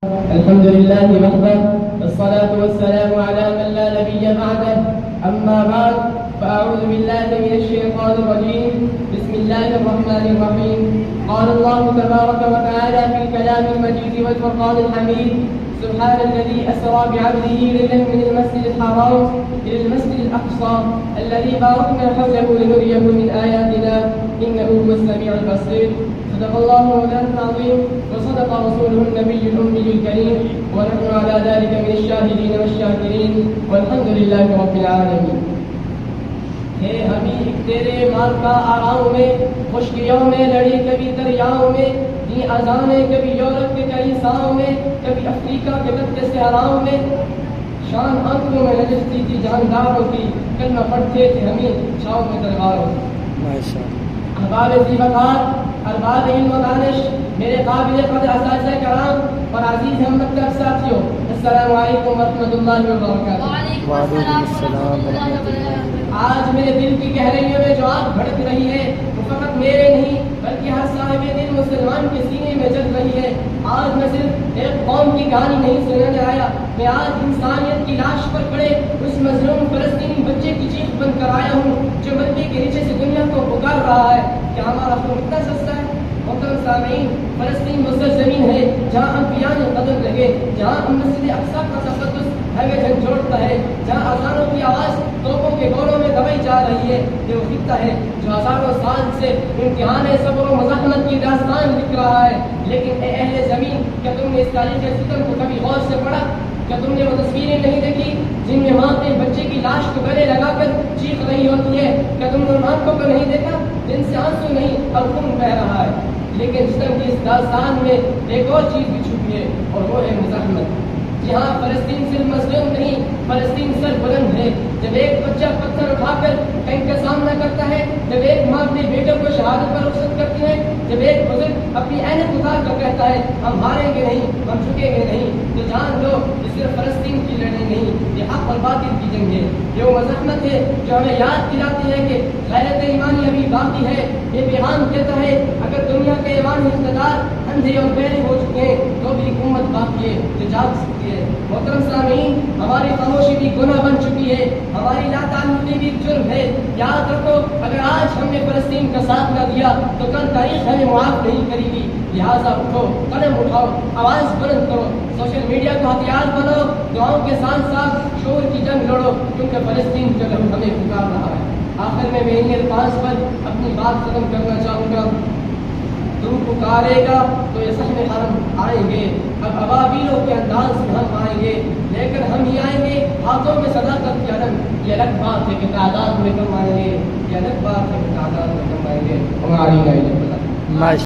الحمد لله وحده والصلاة والسلام على من لا نبي بعده. أما بعد فأعوذ بالله من الشيطان الرجيم. بسم الله الرحمن الرحيم. قال الله تبارك وتعالى في الكلام المجيد والفرقان الحميد: سبحان الذي أسرى بعبده ليلا من المسجد الحرام إلى المسجد الأقصى الذي باركنا حوله لنريه من آياتنا إنه هو السميع البصير. صدق الله مولانا العظيم وصدق رسوله النبي الأمي الكريم ونحن على ذلك من الشاهدين والشاكرين والحمد لله رب العالمين. ہے ہمیں تیرے مار کا آراؤں میں، خشکیوں میں لڑی کبھی دریاؤں میں، دی اذانیں کبھی یورپ کے کئی ساؤں میں، کبھی افریقہ کے لگتے صحراؤں میں. شان آنکھوں میں نجستی تھی جانداروں کی، کلمہ پڑھتے تھے ہمیں چھاؤں میں درباروں. احباب ذی وقار، ارباب علم و دانش، میرے قابل قدر اساتذہ کرام اور عزیز ہم مکتب ساتھیوں، السلام علیکم ورحمۃ اللہ وبرکاتہ. وعلیکم السلام ورحمۃ اللہ. آج میرے دل کی گہرائیوں میں جو آگ بھڑک رہی ہے وہ فقط میرے نہیں بلکہ ہر صاحب دل مسلمان کے سینے میں جل رہی ہے. آج میں صرف ایک قوم کی کہانی نہیں سنانے آیا، میں آج انسانیت کی لاش پر پڑے اس مظلوم فلسطینی بچے کی چیخ بن کر آیا ہوں جو مٹی کے نیچے سے دنیا کو پکار رہا ہے کہ ہمارا خون اتنا سستا ہے. محترم سامعین، فلسطین وہ سرزمین ہے جہاں انبیاء نے قدم لگے، جہاں مسجد اقصیٰ کا تقدس ہمیں جھنجھوڑتا ہے، جہاں اذانوں کی آواز توپوں کے گولوں میں دبائی جا رہی ہے. یہ وہ خطہ ہے جو ہزاروں سال سے امتحان صبر و مزاحمت کی داستان لکھ رہا ہے. لیکن اے اہل زمین، کیا تم نے اس تاریخ ستم کو کبھی غور سے پڑھا؟ کیا تم نے وہ تصویریں نہیں دیکھی جن میں ماں اپنے بچے کی لاش کو گلے لگا کر چیخ رہی ہوتی ہے؟ کیا تم نے ان آنکھوں کو نہیں دیکھا جن سے آنسو نہیں اور خون بہہ رہا ہے؟ لیکن ستم کی اس داستان میں ایک اور چیز بھی چھپی ہے اور وہ ہے مزاحمت. جہاں فلسطین صرف مظلوم نہیں، فلسطین سر بلند ہے. جب ایک بچہ پتھر اٹھا کر ٹینک کا سامنا کرتا ہے، جب ایک ماں اپنے بیٹے کو شہادت پر رخصت کرتی ہے، جب ایک بزرگ اپنی عینت اتار کر کہتا ہے ہم ہاریں گے نہیں، ہم جھکیں گے نہیں، تو جان لو یہ صرف فلسطین کی لڑائی نہیں، یہ حق اور باطل کی جنگ ہے. یہ وہ مزاحمت ہے جو ہمیں یاد دلاتی ہے کہ غیرت ایمانی ابھی باقی ہے. یہ پیغام کہتا ہے اگر دنیا کے ایوان اقتدار اندھے اور بہرے ہو چکے ہیں تو بھی حکومت باقی ہے جو جاگ سکتی ہے. محترم سامعین، ہماری خاموشی بھی گناہ بن چکی ہے، ہماری لاتعلقی بھی جرم ہے. یاد رکھو اگر آج ہم نے فلسطین کا ساتھ نہ دیا تو کل تاریخ ہمیں معاف نہیں کرے گی. لہٰذا اٹھو، قدم اٹھاؤ، آواز بلند کرو، سوشل میڈیا کو ہتھیار بناؤ، دعاؤں کے ساتھ ساتھ شور کی جنگ لڑو کیونکہ فلسطین کا لہو ہمیں پکار رہا ہے. آخر میں ان الفاظ پر اپنی بات ختم کرنا چاہوں گا. تم پکارے گا تو یہ صحن حرم آئیں گے، اب ابابیلوں کے انداز میں ہم آئیں گے، لیکن ہم ہی آئیں گے ہاتھوں میں صداقت کی علم. یہ الگ بات ہے کہ تعداد میں کم آئیں گے، یہ الگ بات ہے کہ تعداد میں کم آئیں گے. ہماری